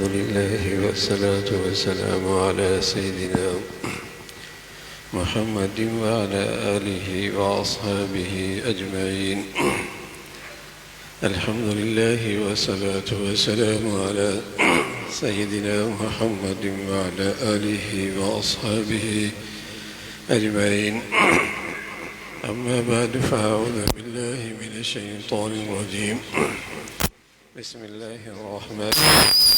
الحمد لله والصلاة والسلام على سيدنا محمد وعلى آله وأصحابه أجمعين. الحمد لله والصلاة والسلام على سيدنا محمد وعلى آله وأصحابه أجمعين. أما بعد فأعوذ بالله من الشيطان الرجيم. بسم الله الرحمن الرحيم.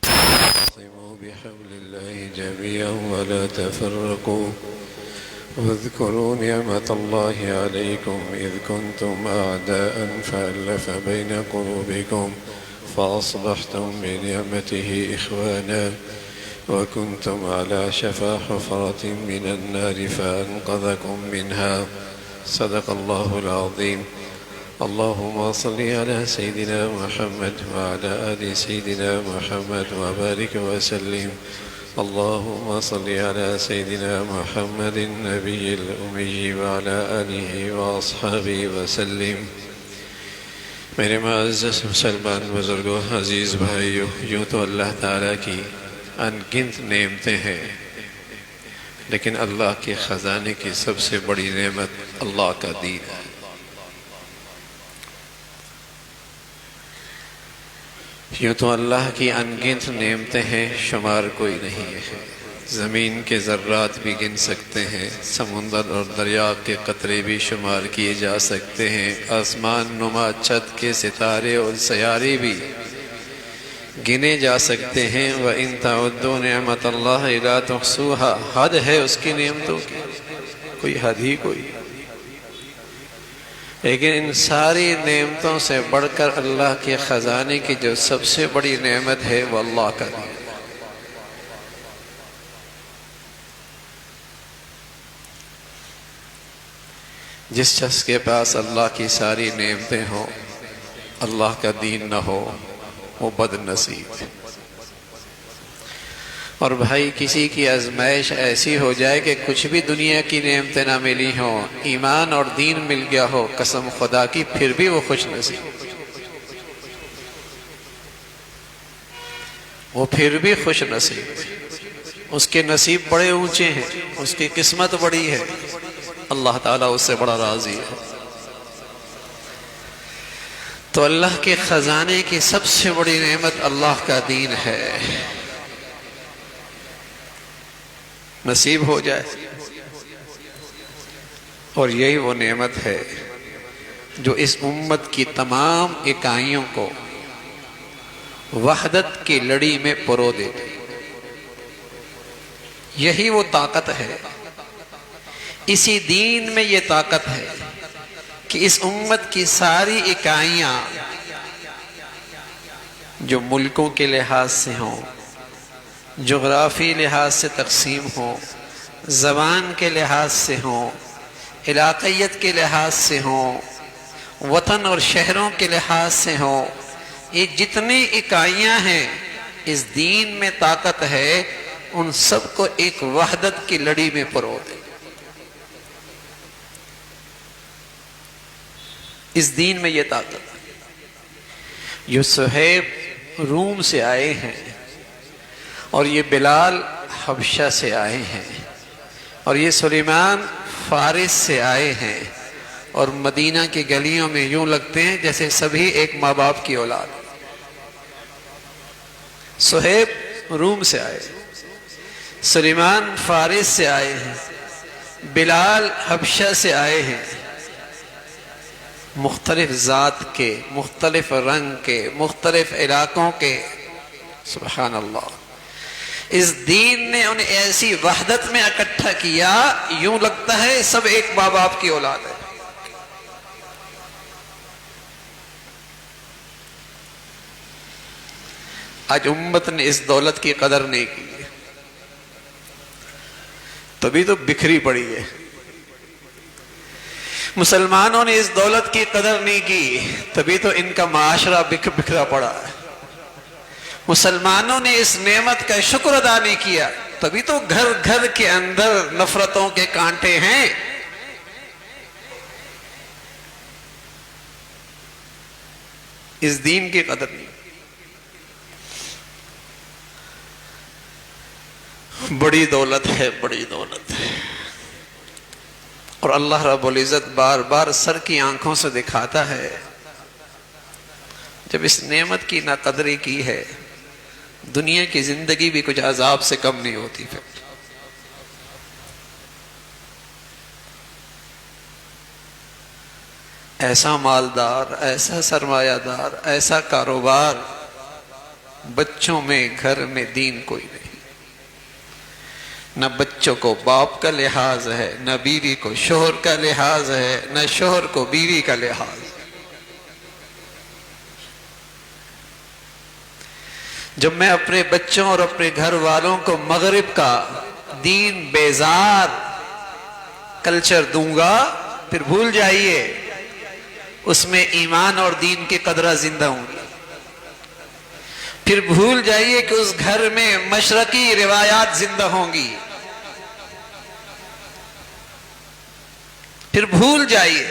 واعتصموا بحبل الله جميعا ولا تفرقوا واذكروا نعمة الله عليكم إذ كنتم أعداء فألف بين قلوبكم فأصبحتم بنعمته إخوانا وكنتم على شفا حفرة من النار فأنقذكم منها. صدق الله العظيم. اللهم صل على سيدنا محمد وعلى آل سيدنا محمد وبارك وسلم. اللهم صل على سيدنا محمد النبي الأمي وعلى آله وأصحابه وسلم. میرے معزز مسلمان بزرگوں، عزیز بھائیوں، یوں تو اللہ تعالیٰ کی ان گنت نعمتیں ہیں، لیکن اللہ کے خزانے کی سب سے بڑی نعمت اللہ کا دین ہے. یوں تو اللہ کی ان گنت نعمتیں ہیں، شمار کوئی نہیں ہے. زمین کے ذرات بھی گن سکتے ہیں، سمندر اور دریا کے قطرے بھی شمار کیے جا سکتے ہیں، آسمان نما چھت کے ستارے اور سیارے بھی گنے جا سکتے ہیں. وَإِن تَعُدُّوا نِعْمَةَ اللَّهِ لَا تُحْصُوهَا. حد ہے اس کی نعمتوں کی، کوئی حد ہی کوئی. لیکن ان ساری نعمتوں سے بڑھ کر اللہ کے خزانے کی جو سب سے بڑی نعمت ہے وہ اللہ کا دین. جس شخص کے پاس اللہ کی ساری نعمتیں ہوں، اللہ کا دین نہ ہو، وہ بد نصیب. اور بھائی، کسی کی آزمائش ایسی ہو جائے کہ کچھ بھی دنیا کی نعمتیں نہ ملی ہوں، ایمان اور دین مل گیا ہو، قسم خدا کی پھر بھی وہ خوش نصیب، وہ پھر بھی خوش نصیب. اس کے نصیب بڑے اونچے ہیں، اس کی قسمت بڑی ہے، اللہ تعالیٰ اس سے بڑا راضی ہے. تو اللہ کے خزانے کی سب سے بڑی نعمت اللہ کا دین ہے. نصیب ہو جائے، اور یہی وہ نعمت ہے جو اس امت کی تمام اکائیوں کو وحدت کی لڑی میں پرو دیتی. یہی وہ طاقت ہے، اسی دین میں یہ طاقت ہے کہ اس امت کی ساری اکائیاں جو ملکوں کے لحاظ سے ہوں، جغرافی لحاظ سے تقسیم ہوں، زبان کے لحاظ سے ہوں، علاقیت کے لحاظ سے ہوں، وطن اور شہروں کے لحاظ سے ہوں، یہ جتنی اکائیاں ہیں اس دین میں طاقت ہے ان سب کو ایک وحدت کی لڑی میں پرو دے. اس دین میں یہ طاقت ہے. یہ صہیب روم سے آئے ہیں، اور یہ بلال حبشہ سے آئے ہیں، اور یہ سلیمان فارس سے آئے ہیں، اور مدینہ کی گلیوں میں یوں لگتے ہیں جیسے سبھی ایک ماں باپ کی اولاد. صہیب روم سے آئے، سلیمان فارس سے آئے ہیں، بلال حبشہ سے آئے ہیں. مختلف ذات کے، مختلف رنگ کے، مختلف علاقوں کے. سبحان اللہ. اس دین نے انہیں ایسی وحدت میں اکٹھا کیا، یوں لگتا ہے سب ایک ماں باپ کی اولاد ہے. آج امت نے اس دولت کی قدر نہیں کی، تبھی تو بکھری پڑی ہے. مسلمانوں نے اس دولت کی قدر نہیں کی، تبھی تو ان کا معاشرہ بکھرا پڑا ہے. مسلمانوں نے اس نعمت کا شکر ادا نہیں کیا، تبھی تو گھر گھر کے اندر نفرتوں کے کانٹے ہیں. اس دین کی قدر نہیں. بڑی دولت ہے، بڑی دولت ہے۔ اور اللہ رب العزت بار بار سر کی آنکھوں سے دکھاتا ہے، جب اس نعمت کی ناقدری کی ہے، دنیا کی زندگی بھی کچھ عذاب سے کم نہیں ہوتی۔ پھر ایسا مالدار، ایسا سرمایہ دار، ایسا کاروبار، بچوں میں گھر میں دین کوئی نہیں، نہ بچوں کو باپ کا لحاظ ہے، نہ بیوی کو شوہر کا لحاظ ہے، نہ شوہر کو بیوی کا لحاظ۔ جب میں اپنے بچوں اور اپنے گھر والوں کو مغرب کا دین بیزار کلچر دوں گا، پھر بھول جائیے اس میں ایمان اور دین کی قدرہ زندہ ہوں گی۔ پھر بھول جائیے کہ اس گھر میں مشرقی روایات زندہ ہوں گی۔ پھر بھول جائیے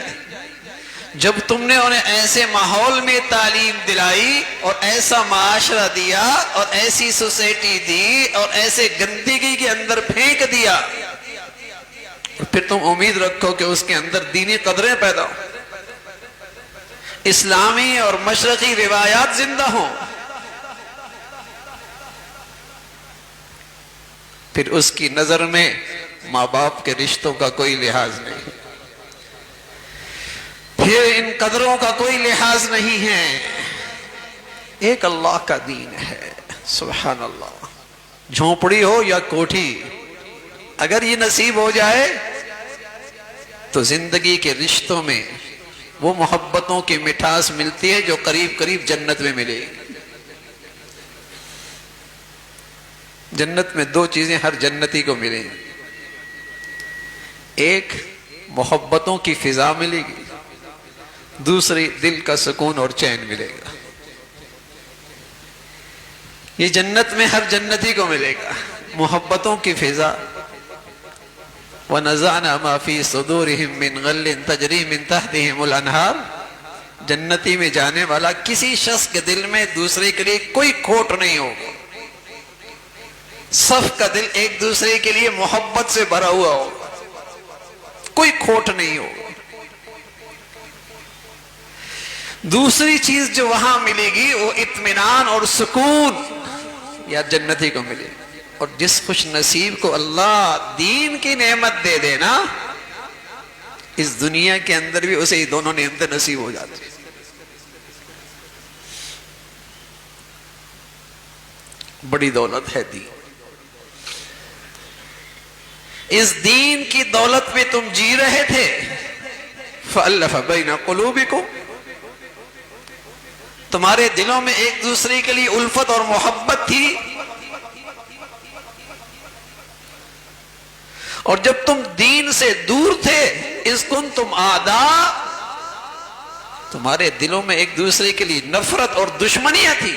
جب تم نے انہیں ایسے ماحول میں تعلیم دلائی اور ایسا معاشرہ دیا اور ایسی سوسائٹی دی اور ایسے گندگی کے اندر پھینک دیا، پھر تم امید رکھو کہ اس کے اندر دینی قدریں پیدا ہوں، اسلامی اور مشرقی روایات زندہ ہوں، پھر اس کی نظر میں ماں باپ کے رشتوں کا کوئی لحاظ نہیں، پھر ان قدروں کا کوئی لحاظ نہیں ہے۔ ایک اللہ کا دین ہے، سبحان اللہ۔ جھونپڑی ہو یا کوٹھی، اگر یہ نصیب ہو جائے تو زندگی کے رشتوں میں وہ محبتوں کی مٹھاس ملتی ہے جو قریب قریب جنت میں ملے گی۔ جنت میں دو چیزیں ہر جنتی کو ملیں گی، ایک محبتوں کی فضا ملے گی، دوسری دل کا سکون اور چین ملے گا۔ یہ جنت میں ہر جنتی کو ملے گا، محبتوں کی فضا۔ وَنَزَعْنَا مَا فِي صُدُورِهِم مِّن غَلٍّ تَجْرِي مِّن تَحْتِهِمُ الْأَنْهَارُ، جنتی میں جانے والا کسی شخص کے دل میں دوسرے کے لیے کوئی کھوٹ نہیں ہوگا، سب کا دل ایک دوسرے کے لیے محبت سے بھرا ہوا ہوگا، کوئی کھوٹ نہیں ہوگا۔ دوسری چیز جو وہاں ملے گی وہ اطمینان اور سکون یا جنتی کو ملے گی۔ اور جس خوش نصیب کو اللہ دین کی نعمت دے دینا، اس دنیا کے اندر بھی اسے یہ دونوں نعمتیں نصیب ہو جاتی ہیں۔ بڑی دولت ہے دین۔ اس دین کی دولت میں تم جی رہے تھے، فَأَلَّفَ بَيْنَ قُلُوبِكُمْ، تمہارے دلوں میں ایک دوسرے کے لیے الفت اور محبت تھی، اور جب تم دین سے دور تھے، اِذْ كُنْتُمْ أَعْدَاءَ، تمہارے دلوں میں ایک دوسرے کے لیے نفرت اور دشمنیاں تھی۔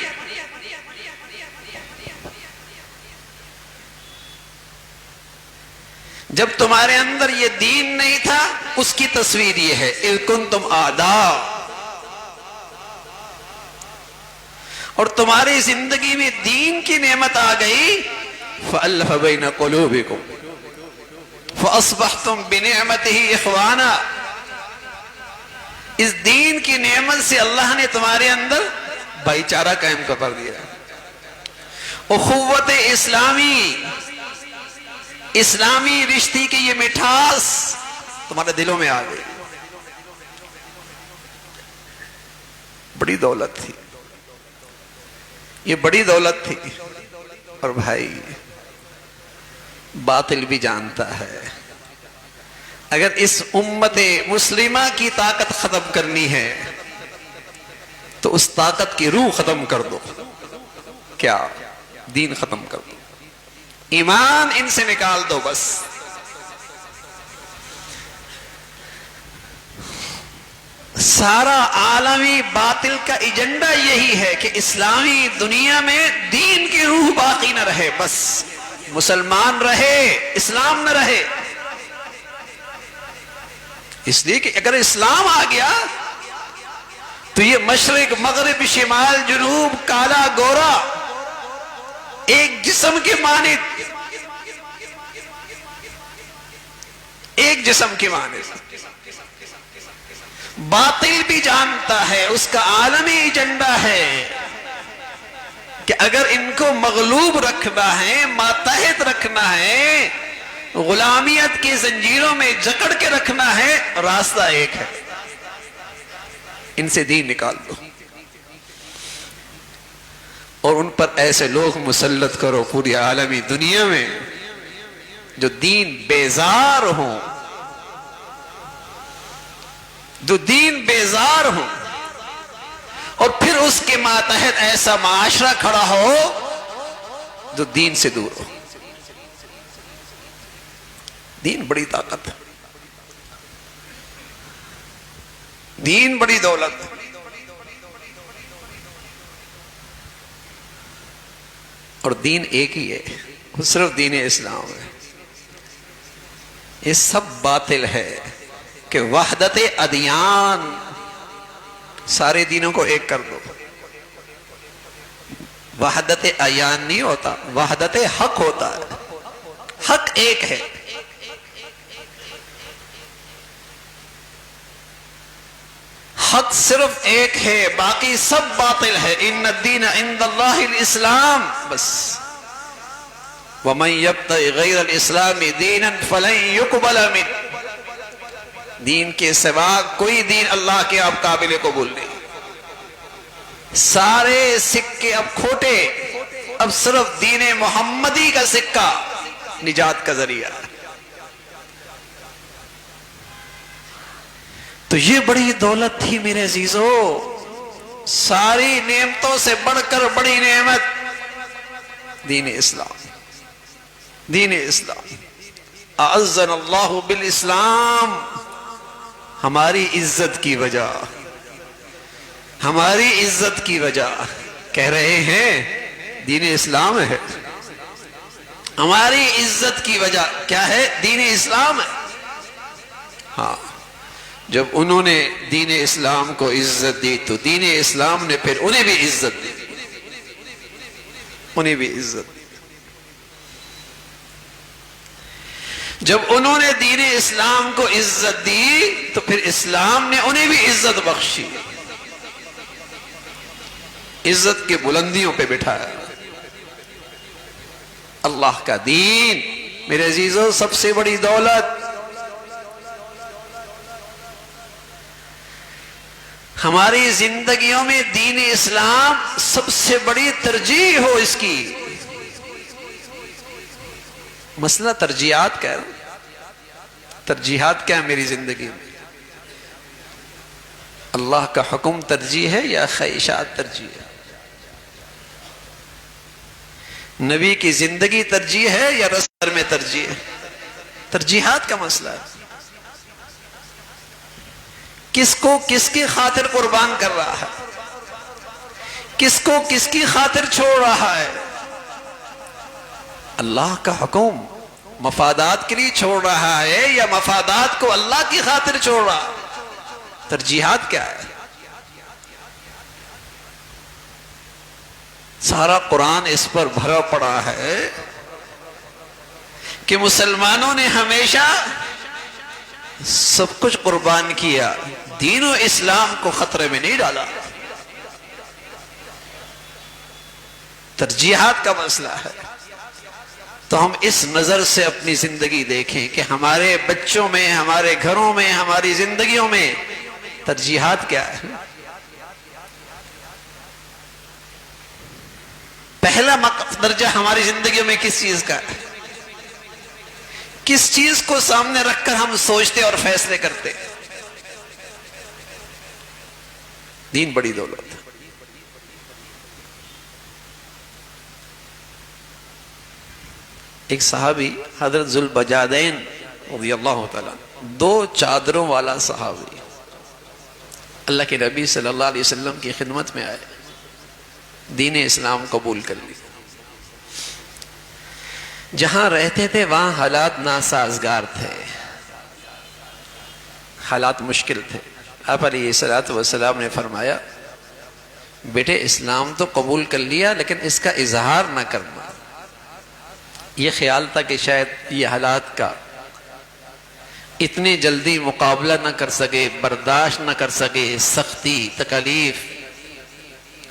جب تمہارے اندر یہ دین نہیں تھا، اس کی تصویر یہ ہے، اِذْ كُنْتُمْ أَعْدَاءَ، اور تمہاری زندگی میں دین کی نعمت آ گئی، فَأَلَّفَ بَيْنَ قُلُوبِكُمْ فَأَصْبَحْتُمْ بِنِعْمَتِهِ إِخْوَانًا، اس دین کی نعمت سے اللہ نے تمہارے اندر بھائی چارہ قائم کر دیا، اخوت اسلامی، اسلامی رشتے کی یہ مٹھاس تمہارے دلوں میں آ گئی۔ بڑی دولت تھی، یہ بڑی دولت تھی۔ اور بھائی باطل بھی جانتا ہے، اگر اس امت مسلمہ کی طاقت ختم کرنی ہے تو اس طاقت کی روح ختم کر دو۔ کیا؟ دین ختم کر دو، ایمان ان سے نکال دو بس۔ سارا عالمی باطل کا ایجنڈا یہی ہے کہ اسلامی دنیا میں دین کی روح باقی نہ رہے، بس مسلمان رہے، اسلام نہ رہے۔ اس لیے کہ اگر اسلام آ گیا تو یہ مشرق مغرب شمال جنوب کالا گورا ایک جسم کے مانند ایک جسم کی مانند. باطل بھی جانتا ہے، اس کا عالمی ایجنڈا ہے کہ اگر ان کو مغلوب رکھنا ہے، ماتحت رکھنا ہے، غلامیت کی زنجیروں میں جکڑ کے رکھنا ہے، راستہ ایک ہے، ان سے دین نکال دو اور ان پر ایسے لوگ مسلط کرو پوری عالمی دنیا میں جو دین بیزار ہوں، جو دین بیزار ہوں، اور پھر اس کے ماتحت ایسا معاشرہ کھڑا ہو جو دین سے دور ہو. دین بڑی طاقت ہے، دین بڑی دولت ہے. اور دین ایک ہی ہے، وہ صرف دین اسلام ہے. یہ سب باطل ہے کہ وحدت ادیان، سارے دینوں کو ایک کر دو. وحدت ادیان نہیں ہوتا، وحدت حق ہوتا ہے. حق ایک ہے، حق صرف ایک ہے، باقی سب باطل ہے. ان الدین عند اللہ الاسلام، بس. ومن یبتغی غیر الاسلام دینا فلن یقبل منہ، دین کے سوا کوئی دین اللہ کے اب قابل قبول نہیں. سارے سکے اب کھوٹے، اب صرف دین محمدی کا سکہ نجات کا ذریعہ ہے. تو یہ بڑی دولت تھی میرے عزیزو، ساری نعمتوں سے بڑھ کر بڑی نعمت دین اسلام. دین اسلام، اعزنا اللہ بالاسلام. ہماری عزت کی وجہ، ہماری عزت کی وجہ کہہ رہے ہیں دین اسلام ہے. ہماری عزت کی وجہ کیا ہے؟ دین اسلام ہے. ہاں، جب انہوں نے دین اسلام کو عزت دی تو دین اسلام نے پھر انہیں بھی عزت دی، انہیں بھی عزت دی. جب انہوں نے دین اسلام کو عزت دی تو پھر اسلام نے انہیں بھی عزت بخشی، عزت کے بلندیوں پہ بٹھایا. اللہ کا دین میرے عزیزو سب سے بڑی دولت. ہماری زندگیوں میں دین اسلام سب سے بڑی ترجیح ہو اس کی. مسئلہ ترجیحات کا ہے. ترجیحات کیا ہے میری زندگی میں؟ اللہ کا حکم ترجیح ہے یا خواہشات ترجیح ہے؟ نبی کی زندگی ترجیح ہے یا رسول میں ترجیح ہے؟ ترجیحات کا مسئلہ ہے. کس کو کس کی خاطر قربان کر رہا ہے، کس کو کس کی خاطر چھوڑ رہا ہے. اللہ کا حکم مفادات کے لیے چھوڑ رہا ہے یا مفادات کو اللہ کی خاطر چھوڑ رہا ہے؟ ترجیحات کیا ہے؟ سارا قرآن اس پر بھرا پڑا ہے کہ مسلمانوں نے ہمیشہ سب کچھ قربان کیا، دین و اسلام کو خطرے میں نہیں ڈالا. ترجیحات کا مسئلہ ہے. تو ہم اس نظر سے اپنی زندگی دیکھیں کہ ہمارے بچوں میں، ہمارے گھروں میں، ہماری زندگیوں میں ترجیحات کیا ہے. پہلا درجہ ہماری زندگیوں میں کس چیز کا ہے؟ کس چیز کو سامنے رکھ کر ہم سوچتے اور فیصلے کرتے؟ دین بڑی دولت. ایک صحابی حضرت ذوالبجادین رضی اللہ تعالیٰ، 2 چادروں والا صحابی اللہ کے نبی صلی اللہ علیہ وسلم کی خدمت میں آئے، دین اسلام قبول کر لی. جہاں رہتے تھے وہاں حالات ناسازگار تھے، حالات مشکل تھے. آپ علیہ الصلوۃ والسلام نے فرمایا بیٹے اسلام تو قبول کر لیا لیکن اس کا اظہار نہ کرنا. یہ خیال تھا کہ شاید یہ حالات کا اتنی جلدی مقابلہ نہ کر سکے، برداشت نہ کر سکے، سختی، تکلیف،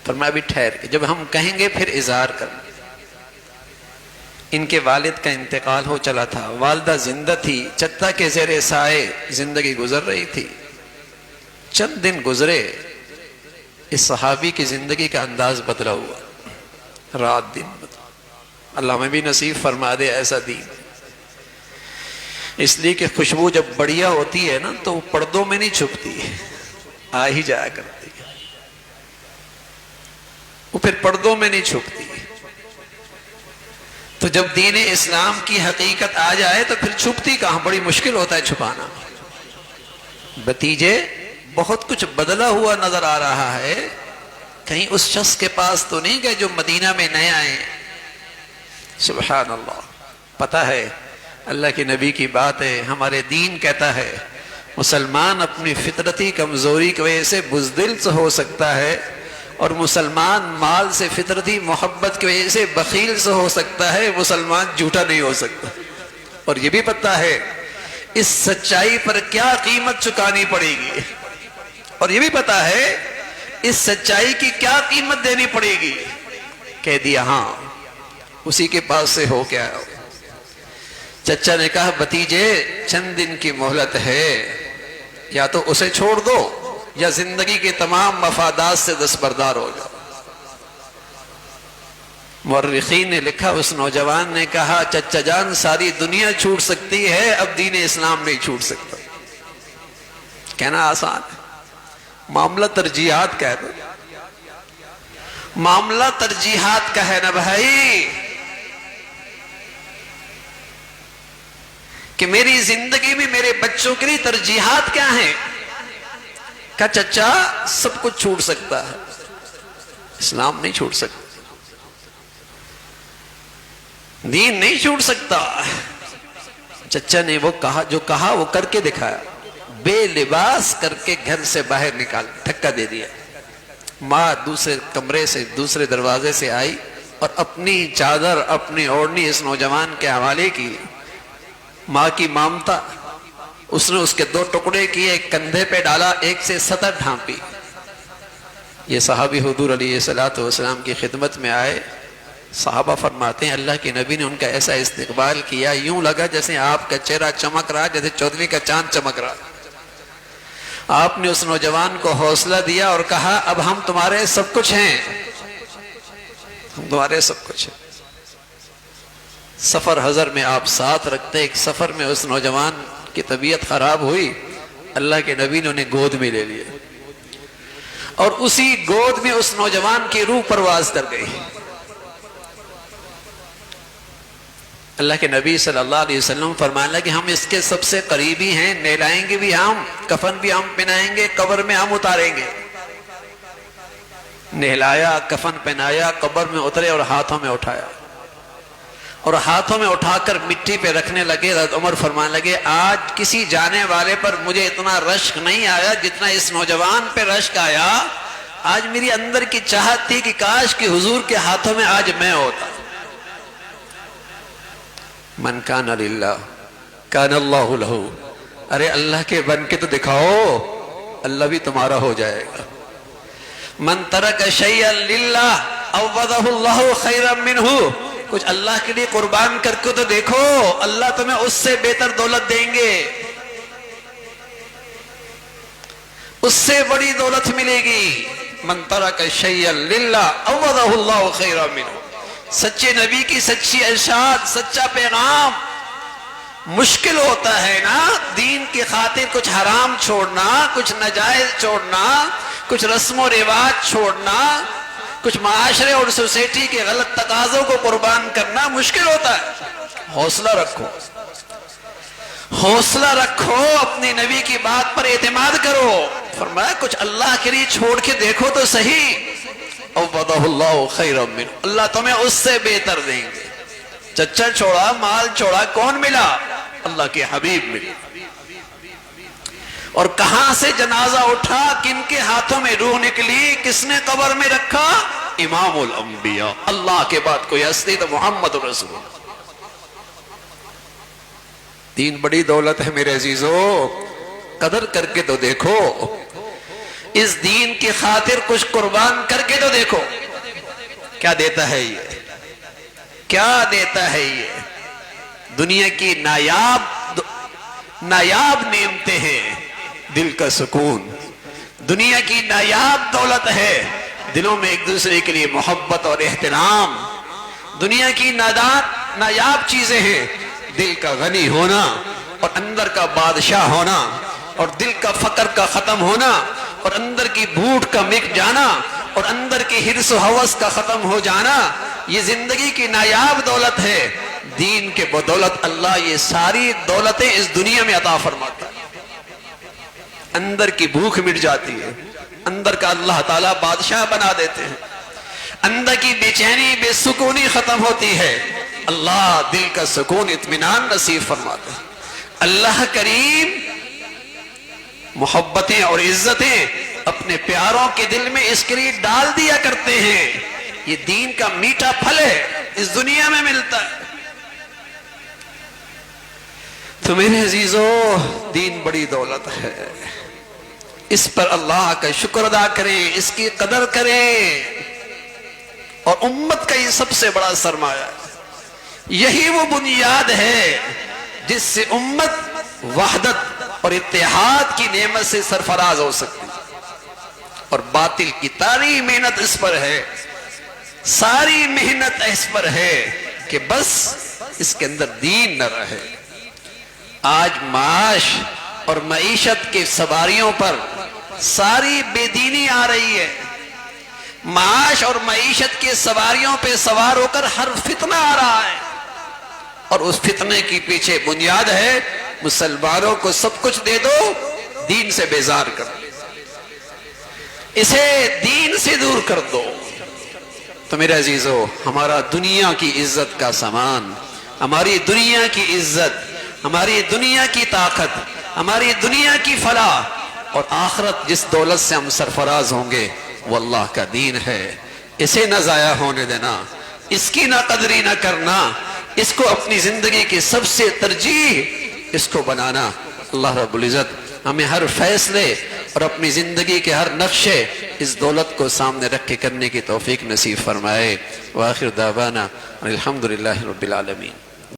فرمایا ابھی ٹھہر کے، جب ہم کہیں گے پھر اظہار کرنا۔ ان کے والد کا انتقال ہو چلا تھا، والدہ زندہ تھی، چتا کے زیر سائے زندگی گزر رہی تھی۔ چند دن گزرے، اس صحابی کی زندگی کا انداز بدلا ہوا، رات دن بدلا۔ اللہ میں بھی نصیب فرما دے ایسا دین، اس لیے کہ خوشبو جب بڑھیا ہوتی ہے نا تو وہ پردوں میں نہیں چھپتی ہے، آ ہی جایا کرتی ہے، وہ پھر پردوں میں نہیں چھپتی۔ تو جب دین اسلام کی حقیقت آ جائے تو پھر چھپتی کہاں، بڑی مشکل ہوتا ہے چھپانا۔ بتیجے بہت کچھ بدلا ہوا نظر آ رہا ہے، کہیں اس شخص کے پاس تو نہیں گئے جو مدینہ میں نئے آئے۔ سبحان اللہ، پتہ ہے اللہ کے نبی کی بات ہے، ہمارے دین کہتا ہے مسلمان اپنی فطرتی کمزوری کی وجہ سے بزدل سے ہو سکتا ہے، اور مسلمان مال سے فطرتی محبت کی وجہ سے بخیل سے ہو سکتا ہے، مسلمان جھوٹا نہیں ہو سکتا۔ اور یہ بھی پتہ ہے اس سچائی پر کیا قیمت چکانی پڑے گی، اور یہ بھی پتہ ہے اس سچائی کی کیا قیمت دینی پڑے گی۔ کہہ دیا ہاں، اسی کے پاس سے ہو کے آیا۔ چچا نے کہا بھتیجے چند دن کی مہلت ہے، یا تو اسے چھوڑ دو یا زندگی کے تمام مفادات سے دستبردار ہو جاؤ۔ مورخین نے لکھا اس نوجوان نے کہا چچا جان ساری دنیا چھوٹ سکتی ہے، اب دین اسلام نہیں چھوٹ سکتا۔ کہنا آسان ہے، معاملہ ترجیحات کا ہے، معاملہ ترجیحات کا ہے نا بھائی، کہ میری زندگی میں میرے بچوں کے لیے ترجیحات کیا ہیں۔ کہا چچا سب کچھ چھوٹ سکتا ہے، اسلام نہیں چھوٹ سکتا، دین نہیں چھوٹ سکتا۔ چچا نے وہ کہا جو کہا وہ کر کے دکھایا، بے لباس کر کے گھر سے باہر نکال دھکا دے دیا۔ ماں دوسرے کمرے سے دوسرے دروازے سے آئی اور اپنی چادر اپنی اوڑھنی اس نوجوان کے حوالے کی۔ ماں کی مامتا، اس نے اس کے دو ٹکڑے کیے، ایک کندھے پہ ڈالا، ایک سے سطر ڈھانپی۔ یہ صحابی حضور علیہ السلام کی خدمت میں آئے، صحابہ فرماتے ہیں اللہ کے نبی نے ان کا ایسا استقبال کیا، یوں لگا جیسے آپ کا چہرہ چمک رہا، جیسے چودھویں کا چاند چمک رہا۔ آپ نے اس نوجوان کو حوصلہ دیا اور کہا اب ہم تمہارے سب کچھ ہیں، ہم تمہارے سب کچھ ہیں۔ سفر حضر میں آپ ساتھ رکھتے، ایک سفر میں اس نوجوان کی طبیعت خراب ہوئی، اللہ کے نبی نے انہیں گود میں لے لیا، اور اسی گود میں اس نوجوان کی روح پرواز کر گئی۔ اللہ کے نبی صلی اللہ علیہ وسلم فرمانے لگے ہم اس کے سب سے قریبی ہیں، نہلائیں گے بھی ہم، کفن بھی ہم پہنائیں گے، قبر میں ہم اتاریں گے۔ نہلایا، کفن پہنایا، قبر میں اترے اور ہاتھوں میں اٹھایا، اور ہاتھوں میں اٹھا کر مٹی پہ رکھنے لگے۔ حضرت عمر فرمانے لگے آج کسی جانے والے پر مجھے اتنا رشک نہیں آیا جتنا اس نوجوان پہ رشک آیا۔ آج میری اندر کی چاہت تھی کہ کاش کہ حضور کے ہاتھوں میں آج میں ہوتا۔ من کان للہ کان اللہ لہ، ارے اللہ کے بن کے تو دکھاؤ، اللہ بھی تمہارا ہو جائے گا۔ من ترک شیئا للہ عوضہ اللہ خیرا منہ، کچھ اللہ کے لیے قربان کر کے تو دیکھو، اللہ تمہیں اس سے بہتر دولت دیں گے، اس سے بڑی دولت ملے گی۔ من ترک شیئا للہ عوضہ اللہ خیرا منہ۔ سچے نبی کی سچی ارشاد، سچا پیغام۔ مشکل ہوتا ہے نا دین کی خاطر کچھ حرام چھوڑنا، کچھ ناجائز چھوڑنا، کچھ رسم و رواج چھوڑنا، کچھ معاشرے اور سوسائٹی کے غلط تقاضوں کو قربان کرنا مشکل ہوتا ہے۔ حوصلہ رکھو، حوصلہ رکھو، اپنے نبی کی بات پر اعتماد کرو۔ فرمایا کچھ اللہ کے لیے چھوڑ کے دیکھو تو صحیح، عوضہ اللہ خیرا منہ، اللہ تمہیں اس سے بہتر دیں گے۔ چچا چھوڑا، مال چھوڑا، کون ملا؟ اللہ کے حبیب ملے۔ اور کہاں سے جنازہ اٹھا، کن کے ہاتھوں میں روح نکلی، کس نے قبر میں رکھا؟ امام الانبیاء، اللہ کے بعد کوئی ہستی تو محمد رسول اللہ۔ دین بڑی دولت ہے میرے عزیزو، قدر کر کے تو دیکھو، اس دین کی خاطر کچھ قربان کر کے تو دیکھو، کیا دیتا ہے یہ، کیا دیتا ہے یہ۔ دنیا کی نایاب نعمتیں ہیں، دل کا سکون، دنیا کی نایاب دولت ہے، دلوں میں ایک دوسرے کے لیے محبت اور احترام۔ دنیا کی نایاب چیزیں ہیں، دل کا غنی ہونا اور اندر کا بادشاہ ہونا، اور دل کا فقر کا ختم ہونا، اور اندر کی بھوک کا مٹ جانا، اور اندر کی حرص و ہوس کا ختم ہو جانا، یہ زندگی کی نایاب دولت ہے۔ دین کے بدولت اللہ یہ ساری دولتیں اس دنیا میں عطا فرماتا ہے۔ اندر کی بھوک مٹ جاتی ہے، اندر کا اللہ تعالیٰ بادشاہ بنا دیتے ہیں، اندر کی بے چینی بے سکونی ختم ہوتی ہے، اللہ دل کا سکون اطمینان نصیب فرماتے ہیں۔ اللہ کریم محبتیں اور عزتیں اپنے پیاروں کے دل میں اس کے لیے ڈال دیا کرتے ہیں۔ یہ دین کا میٹھا پھل ہے، اس دنیا میں ملتا ہے۔ تو میرے عزیزو، دین بڑی دولت ہے، اس پر اللہ کا شکر ادا کریں، اس کی قدر کریں، اور امت کا یہ سب سے بڑا سرمایہ ہے۔ یہی وہ بنیاد ہے جس سے امت وحدت اور اتحاد کی نعمت سے سرفراز ہو سکتی ہے، اور باطل کی ساری محنت اس پر ہے، ساری محنت اس پر ہے کہ بس اس کے اندر دین نہ رہے۔ آج معاش اور معیشت کے سواریوں پر ساری بے دینی آ رہی ہے، معاش اور معیشت کے سواریوں پہ سوار ہو کر ہر فتنہ آ رہا ہے، اور اس فتنے کی پیچھے بنیاد ہے مسلمانوں کو سب کچھ دے دو، دین سے بیزار کر دو، اسے دین سے دور کر دو۔ تو میرے عزیزو، ہمارا دنیا کی عزت کا سامان، ہماری دنیا کی عزت، ہماری دنیا کی طاقت، ہماری دنیا کی فلاح اور آخرت جس دولت سے ہم سرفراز ہوں گے وہ اللہ کا دین ہے۔ اسے نہ ضائع ہونے دینا، اس کی نہ قدری نہ کرنا، اس کو اپنی زندگی کی سب سے ترجیح اس کو بنانا۔ اللہ رب العزت ہمیں ہر فیصلے اور اپنی زندگی کے ہر نقشے اس دولت کو سامنے رکھ کے کرنے کی توفیق نصیب فرمائے۔ وآخر دعوانا الحمدللہ رب العالمین۔